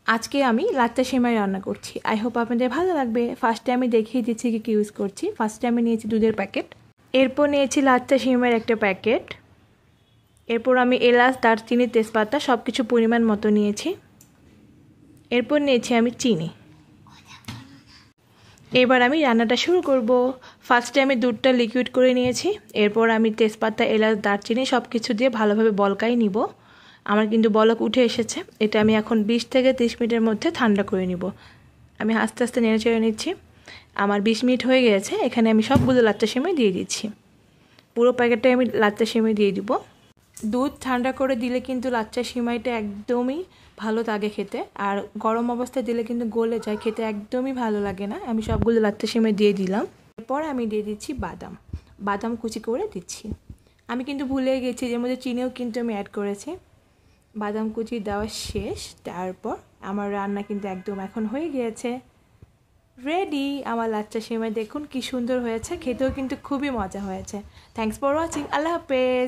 আজকে আমি লাচ্চা সেমাই রান্না করছি। আই হোপ আপনাদের ভালো লাগবে। ফার্স্টে আমি দেখিয়ে দিচ্ছি কী ইউজ করছি। ফার্স্টে আমি নিয়েছি দুধের প্যাকেট, এরপর নিয়েছি লাচ্চা সেমাইয়ের একটা প্যাকেট, এরপর আমি এলাচ, দারচিনি, তেজপাতা সব কিছু পরিমাণ মতো নিয়েছি, এরপর নিয়েছি আমি চিনি। এবার আমি রান্নাটা শুরু করব। ফার্স্টে আমি দুধটা লিকুইড করে নিয়েছি, এরপর আমি তেজপাতা, এলাচ, দারচিনি সব কিছু দিয়ে ভালোভাবে বলকাই নিব। আমার কিন্তু বলক উঠে এসেছে। এটা আমি এখন 20 থেকে 30 মিনিটের মধ্যে ঠান্ডা করে নিব। আমি আস্তে আস্তে নেড়ে চেড়ে নিচ্ছি। আমার 20 মিনিট হয়ে গেছে। এখানে আমি সবগুলো লাচ্চা সেমাই দিয়ে দিচ্ছি। পুরো প্যাকেটটাই আমি লাচ্চা সেমাই দিয়ে দিব। দুধ ঠান্ডা করে দিলে কিন্তু লাচ্চা সেমাইটা একদমই ভালো লাগে খেতে, আর গরম অবস্থায় দিলে কিন্তু গলে যায়, খেতে একদমই ভালো লাগে না। আমি সবগুলো লাচ্চা সেমাই দিয়ে দিলাম। এরপর আমি দিয়ে দিচ্ছি বাদাম, বাদাম কুচি করে দিচ্ছি। আমি কিন্তু ভুলে গেছি এর মধ্যে চিনিও কিন্তু আমি অ্যাড করেছি। বাদাম কুচি দেওয়া শেষ। তারপর আমার রান্না কিন্তু একদম এখন হয়ে গিয়েছে, রেডি আমার লাচ্চা সেমাই। দেখুন কি সুন্দর হয়েছে, খেতেও কিন্তু খুবই মজা হয়েছে। Thanks for watching. আল্লাহ হাফেজ।